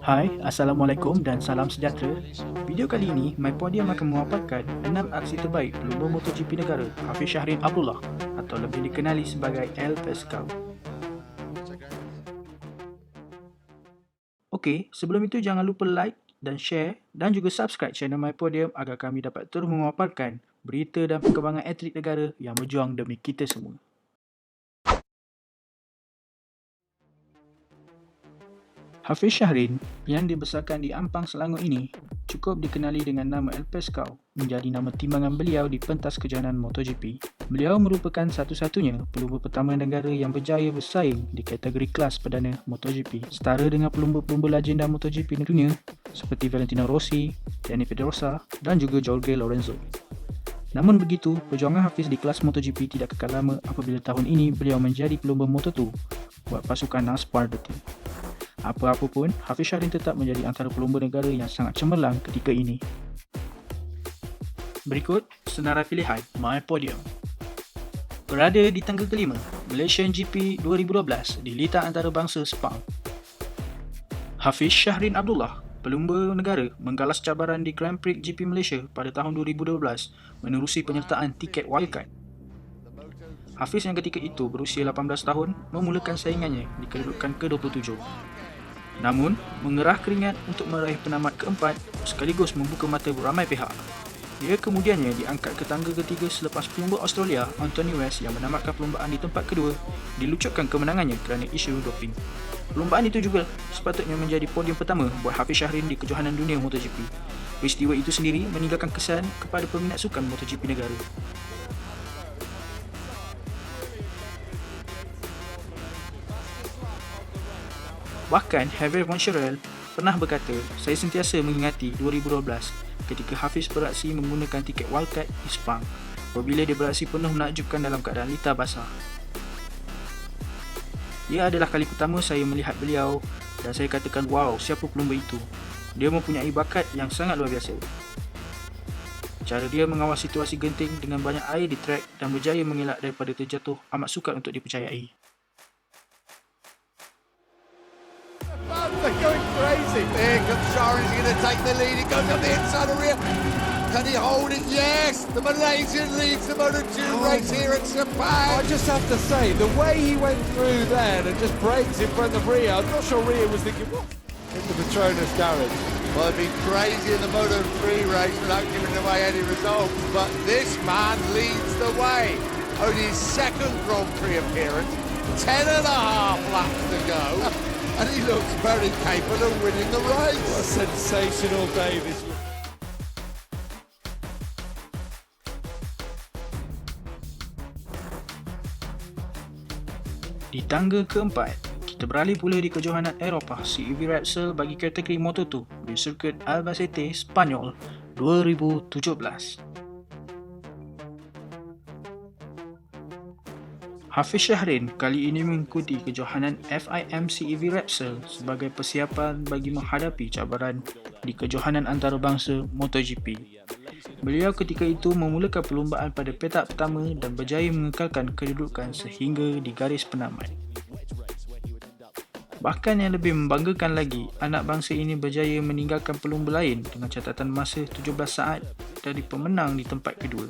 Hai, Assalamualaikum dan salam sejahtera. Video kali ini, MyPodium akan memaparkan 6 aksi terbaik pelumba MotoGP negara Hafiz Syahrin Abdullah atau lebih dikenali sebagai El Pescao. Okey, sebelum itu jangan lupa like dan share dan juga subscribe channel MyPodium agar kami dapat terus memaparkan berita dan perkembangan atlet negara yang berjuang demi kita semua. Hafiz Syahrin yang dibesarkan di Ampang, Selangor ini cukup dikenali dengan nama El Pescao menjadi nama timbangan beliau di pentas kejohanan MotoGP. Beliau merupakan satu-satunya pelumba pertama negara yang berjaya bersaing di kategori kelas perdana MotoGP setara dengan pelumba-pelumba legenda MotoGP dunia seperti Valentino Rossi, Dani Pedrosa dan juga Jorge Lorenzo. Namun begitu, perjuangan Hafiz di kelas MotoGP tidak kekal lama apabila tahun ini beliau menjadi pelumba Moto2 buat pasukan Naspar Ducati. Apa-apa pun, Hafiz Syahrin tetap menjadi antara pelumba negara yang sangat cemerlang ketika ini. Berikut senarai pilihan MyPodium. Berada di tangga kelima, Malaysian GP 2012 di litar antarabangsa Sepang. Hafiz Syahrin Abdullah, pelumba negara, menggalas cabaran di Grand Prix GP Malaysia pada tahun 2012 menerusi penyertaan tiket wildcard. Hafiz yang ketika itu berusia 18 tahun memulakan saingannya di kedudukan ke-27. Namun, mengerah keringat untuk meraih penamat keempat sekaligus membuka mata ramai pihak. Dia kemudiannya diangkat ke tangga ketiga selepas pelumba Australia Anthony West yang menamatkan perlumbaan di tempat kedua dilucutkan kemenangannya kerana isu doping. Perlumbaan itu juga sepatutnya menjadi podium pertama buat Hafiz Syahrin di kejohanan dunia MotoGP. Peristiwa itu sendiri meninggalkan kesan kepada peminat sukan MotoGP negara. Bahkan, Javier Moncherel pernah berkata, saya sentiasa mengingati 2012 ketika Hafiz beraksi menggunakan tiket wildcard di Sepang apabila dia beraksi penuh menakjubkan dalam keadaan litar basah. Ia adalah kali pertama saya melihat beliau dan saya katakan, wow, siapa pelumba itu? Dia mempunyai bakat yang sangat luar biasa. Cara dia mengawal situasi genting dengan banyak air di trek dan berjaya mengelak daripada terjatuh amat sukar untuk dipercayai. They're going crazy. There comes Sharon, he's going to take the lead. He goes up the inside of rear. Can he hold it? Yes! The Malaysian leads the Moto2 race here at Sepang. I just have to say, the way he went through there and just breaks in front of Rio, I'm not sure Rio was thinking, what? In the Petronas garage. Well, it'd be crazy in the Moto3 race without giving away any results, but this man leads the way. Only his second Grand Prix appearance, 10.5 laps to go. And he looks very capable of winning the race. What a sensational day this was. Di tangga keempat, kita beralih pula di kejohanan Eropah CEV Repsol bagi kategori Moto2 di sirkuit Albacete, Spanyol 2017. Hafiz Syahrin kali ini mengikuti kejohanan FIM CEV Repsol sebagai persiapan bagi menghadapi cabaran di kejohanan antarabangsa MotoGP. Beliau ketika itu memulakan perlumbaan pada petak pertama dan berjaya mengekalkan kedudukan sehingga di garis penamat. Bahkan yang lebih membanggakan lagi, anak bangsa ini berjaya meninggalkan pelumba lain dengan catatan masa 17 saat dari pemenang di tempat kedua.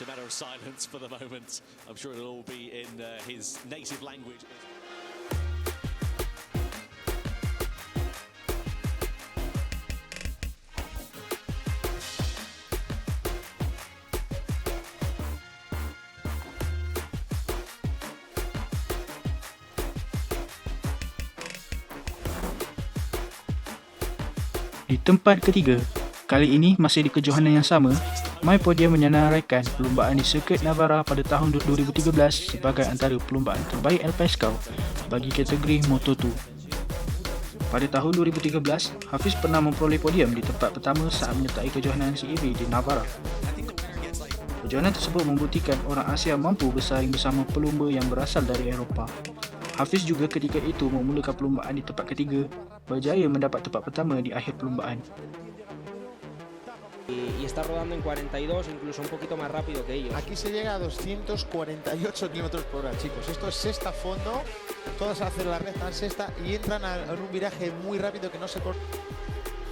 much a matter of silence for the moment. I'm sure it'll all be in his native language. Di tempat ketiga, kali ini masih di kejohanan yang sama, MyPodium menyenaraikan perlumbaan di Sirkuit Navarra pada tahun 2013 sebagai antara perlumbaan terbaik El Pescao bagi kategori Moto2. Pada tahun 2013, Hafiz pernah memperoleh podium di tempat pertama saat menyertai kejohanan CEV di Navarra. Kejohanan tersebut membuktikan orang Asia mampu bersaing bersama pelumba yang berasal dari Eropah. Hafiz juga ketika itu memulakan perlumbaan di tempat ketiga, berjaya mendapat tempat pertama di akhir perlumbaan. Y está rodando en 42, incluso un poquito más rápido que ellos. Aquí se llega a 248 km por hora, chicos. Esto es sexta a fondo, todas hacen la recta en sexta y entran en un viraje muy rápido que no se corta.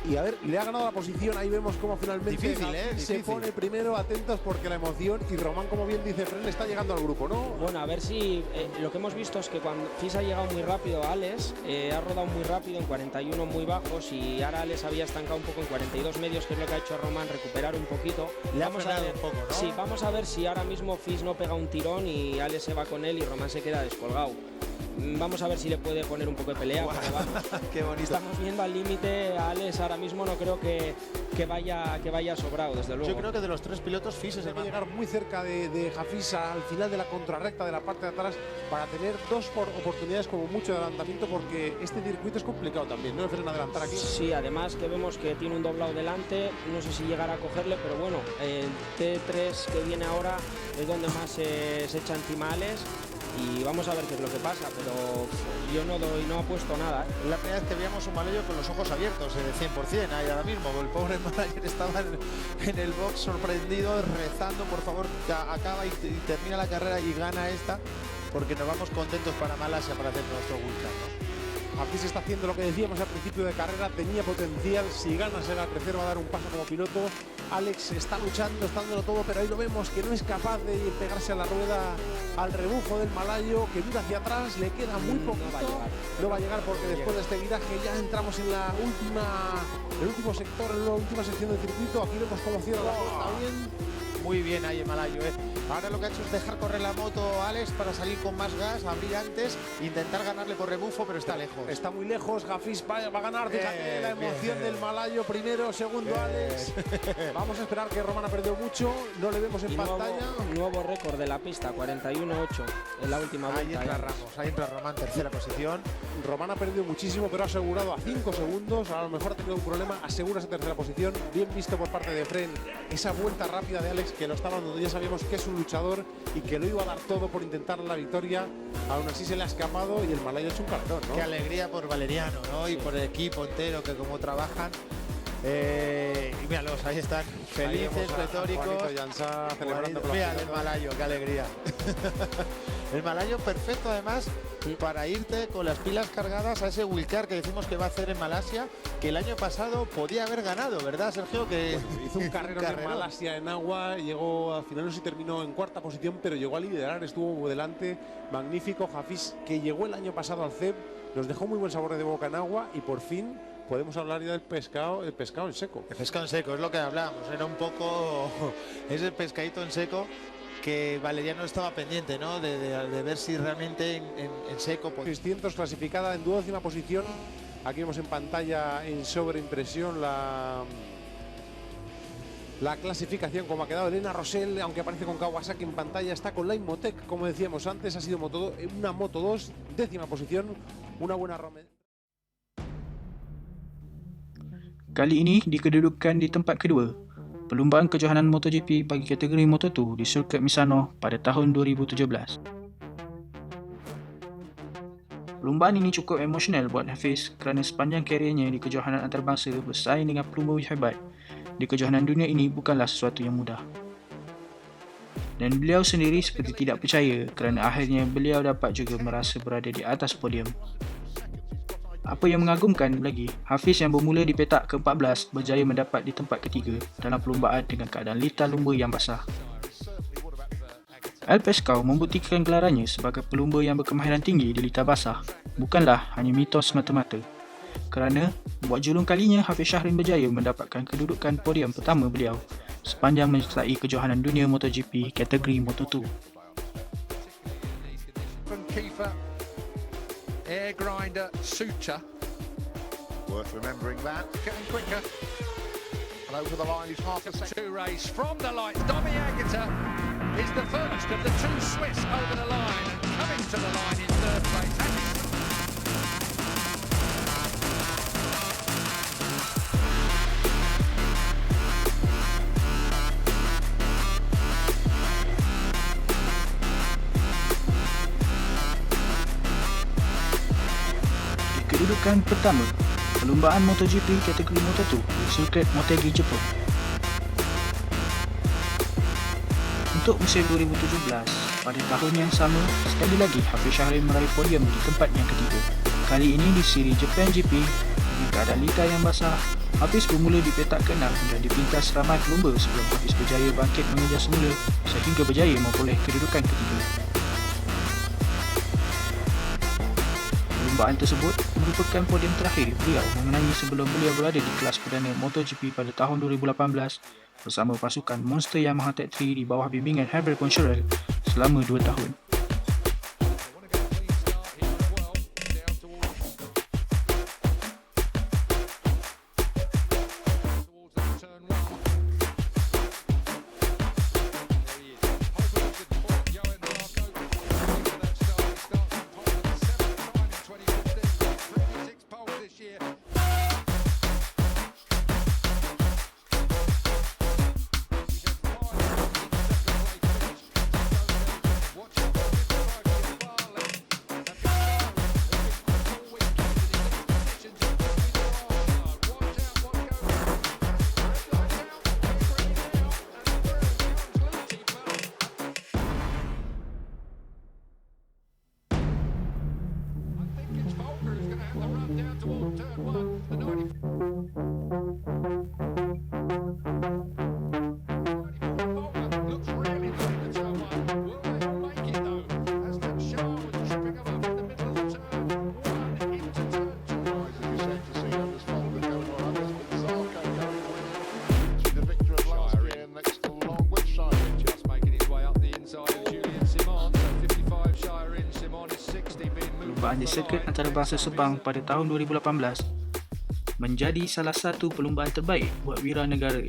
Y a ver, le ha ganado la posición, ahí vemos cómo finalmente Difícil, se difícil. pone primero, atentos porque la emoción, y Román, como bien dice Fren, está llegando al grupo, ¿no? Bueno, a ver si lo que hemos visto es que cuando Fis ha llegado muy rápido a Alex, ha rodado muy rápido en 41 muy bajos, y ahora Alex había estancado un poco en 42 medios, que es lo que ha hecho a Román recuperar un poquito. Le ha Vamos a frenado ver, un poco, ¿no? Sí, vamos a ver si ahora mismo Fis no pega un tirón y Alex se va con él y Román se queda descolgado. Vamos a ver si le puede poner un poco de pelea. Porque Qué bonito. estamos viendo al límite a Alex ahora mismo, no creo que vaya sobrado, desde luego. Yo creo que de los tres pilotos, Fis es el Hay que más. llegar muy cerca de Hafiz al final de la contrarrecta de la parte de atrás para tener dos oportunidades como mucho de adelantamiento, porque este circuito es complicado también, ¿no? Fren, adelantar aquí. Sí, además que vemos que tiene un doblado delante, no sé si llegará a cogerle, pero bueno, el T3 que viene ahora es donde más se echa encima Alex, y vamos a ver qué es lo que pasa, pero yo no apuesto nada, ¿eh? Es la primera vez que veíamos un Malayo con los ojos abiertos, 100%, ahí ahora mismo. El pobre Malayo estaba en el box sorprendido, rezando, por favor, que acaba y termina la carrera y gana esta, porque nos vamos contentos para Malasia para hacer nuestro Vulcan, ¿no? Hafiz está haciendo lo que decíamos al principio de carrera, tenía potencial, si gana será tercero, va a dar un paso como piloto. Alex está luchando, está dándolo todo, pero ahí lo vemos que no es capaz de pegarse a la rueda, al rebufo del malayo, que mira hacia atrás, le queda muy poquito. No va a llegar porque después de este viraje ya entramos en el último sector, en la última sección del circuito. Aquí vemos cómo cierra la puerta bien. Muy bien ahí el Malayo, ¿eh? Ahora lo que ha hecho es dejar correr la moto a Alex para salir con más gas, abrir antes, intentar ganarle por rebufo, pero está lejos. Está muy lejos, Hafiz va a ganar, fíjate la emoción del malayo, primero, segundo Alex. Vamos a esperar, que Román ha perdido mucho, no le vemos en Y pantalla. nuevo récord de la pista, 41.8 en la última Ahí vuelta. entra Ramos, ahí entra Román, tercera posición. Román ha perdido muchísimo, pero ha asegurado a 5 segundos. A lo mejor ha tenido un problema, asegura esa tercera posición. Bien visto por parte de Fren, esa vuelta rápida de Alex, que lo estaba dando. Ya sabíamos que es un luchador y que lo iba a dar todo por intentar la victoria. Aún así se le ha escapado y el malayo ha hecho un cartón, ¿no? Qué alegría por Valeriano, ¿no? Y por el equipo entero, que como trabajan. Y míralos, ahí están, felices, Ahí vemos a pletóricos. Juanito Llanzá celebrando con la Mira el pelota. Malayo, qué alegría. El Malayo perfecto además para irte con las pilas cargadas a ese Wilcar que decimos que va a hacer en Malasia, que el año pasado podía haber ganado, ¿verdad, Sergio? Que Hizo un carrero en Malasia en agua, llegó al final, no sé si terminó en cuarta posición, pero llegó a liderar, estuvo delante. Magnífico. Hafiz, que llegó el año pasado al CEP, nos dejó muy buen sabor de boca en agua, y por fin podemos hablar ya del pescado, el pescado en seco. El pescado en seco, es lo que hablábamos, era un poco ese pescadito en seco que Valeriano estaba pendiente, ¿no? De ver si realmente en seco. 600 clasificada en 12ª posición. Aquí vemos en pantalla en sobreimpresión la clasificación, como ha quedado Elena Rosell, aunque aparece con Kawasaki en pantalla. Está con la Imotec, como decíamos antes, ha sido una Moto 2, 10ª posición, una buena Rome. Kali ini dikedudukan di tempat kedua, perlumbaan kejohanan MotoGP bagi kategori Moto2 di Sirkuit Misano pada tahun 2017. Perlumbaan ini cukup emosional buat Hafiz kerana sepanjang kariernya di kejohanan antarabangsa bersaing dengan pelumba hebat di kejohanan dunia ini bukanlah sesuatu yang mudah. Dan beliau sendiri seperti tidak percaya kerana akhirnya beliau dapat juga merasa berada di atas podium. Apa yang mengagumkan lagi, Hafiz yang bermula di petak ke-14 berjaya mendapat di tempat ketiga dalam perlumbaan dengan keadaan litar lumba yang basah. El Pescao membuktikan gelarannya sebagai pelumba yang berkemahiran tinggi di litar basah bukanlah hanya mitos semata-mata. Kerana buat julung kalinya Hafiz Syahrin berjaya mendapatkan kedudukan podium pertama beliau sepanjang menyertai kejohanan dunia MotoGP kategori Moto2. From Kiefer, air grinder Suter. Worth remembering that. Getting quicker. And over the line is half a second. Two race from the lights. Domi Agata is the first of the two Swiss over the line and coming to the line in third place. Di kedudukan pertama, perlumbaan MotoGP kategori Moto2 di sirkuit Motegi, Jepun. Untuk musim 2017, pada tahun yang sama, sekali lagi Hafiz Syahrin meraih podium di tempat yang ketiga. Kali ini di siri Japan GP, dengan keadaan litar yang basah, Hafiz bermula di petak ke-6 dan dipintas ramai pelumba sebelum Hafiz berjaya bangkit mengejar semula sehingga berjaya memperoleh kedudukan ketiga. Perlumbaan tersebut merupakan podium terakhir beliau mengenai sebelum beliau berada di kelas perdana MotoGP pada tahun 2018 bersama pasukan Monster Yamaha Tech 3 di bawah bimbingan Hervé Poncherel selama 2 tahun. Perlumbaan di sirkuit antarabangsa Sepang pada tahun 2018 menjadi salah satu perlumbaan terbaik buat wira negara.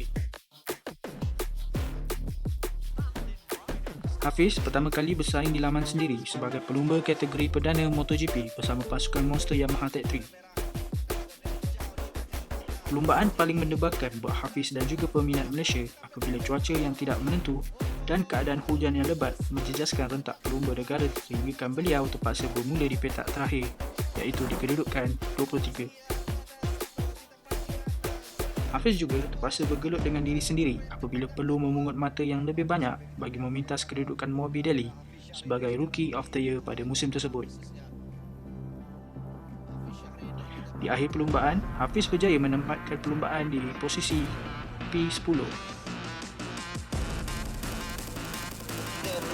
Hafiz pertama kali bersaing di laman sendiri sebagai pelumba kategori perdana MotoGP bersama pasukan Monster Yamaha Tech 3. Perlumbaan paling mendebarkan buat Hafiz dan juga peminat Malaysia apabila cuaca yang tidak menentu dan keadaan hujan yang lebat menjejaskan rentak pelumba negara sehingga beliau terpaksa bermula di petak terakhir iaitu di kedudukan 23. Hafiz juga terpaksa bergelut dengan diri sendiri apabila perlu memungut mata yang lebih banyak bagi memintas kedudukan Morbidelli sebagai Rookie of the Year pada musim tersebut. Di akhir perlumbaan, Hafiz berjaya menempatkan perlumbaan di posisi P10.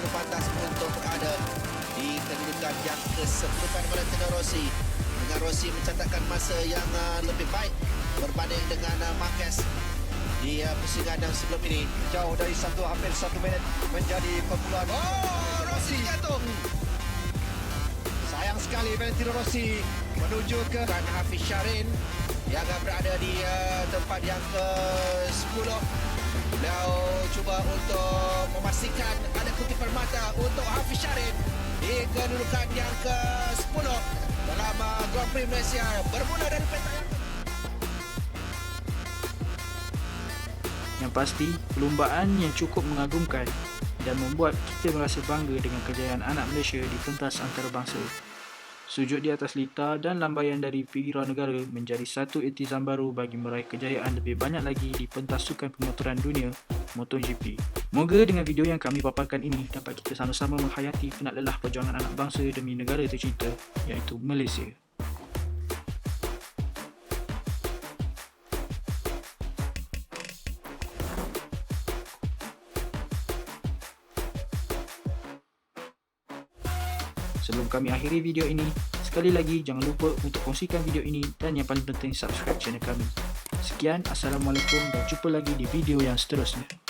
Pantas untuk berada di kedudukan yang ke-10 Valentino Rossi. Dengan Rossi mencatatkan masa yang lebih baik berbanding dengan Marquez di pusingan yang sebelum ini. Jauh dari hampir 1 minit menjadi perpuluhan. Oh, Rossi jatuh. Sayang sekali Valentino Rossi menuju ke Hafiz Syahrin yang berada di tempat yang ke-10. Beliau cuba untuk memastikan ada kutipan mata untuk Hafiz Syahrin di kedudukan yang ke-10 dalam Grand Prix Malaysia bermula dari petak Yang pasti, perlumbaan yang cukup mengagumkan dan membuat kita merasa bangga dengan kejayaan anak Malaysia di pentas antarabangsa. Sujud di atas litar dan lambaian dari wira negara menjadi satu iltizam baru bagi meraih kejayaan lebih banyak lagi di pentas sukan pemotoran dunia MotoGP. Moga dengan video yang kami paparkan ini dapat kita sama-sama menghayati penat lelah perjuangan anak bangsa demi negara tercinta iaitu Malaysia. Sebelum kami akhiri video ini, sekali lagi jangan lupa untuk kongsikan video ini dan yang paling penting subscribe channel kami. Sekian, Assalamualaikum dan jumpa lagi di video yang seterusnya.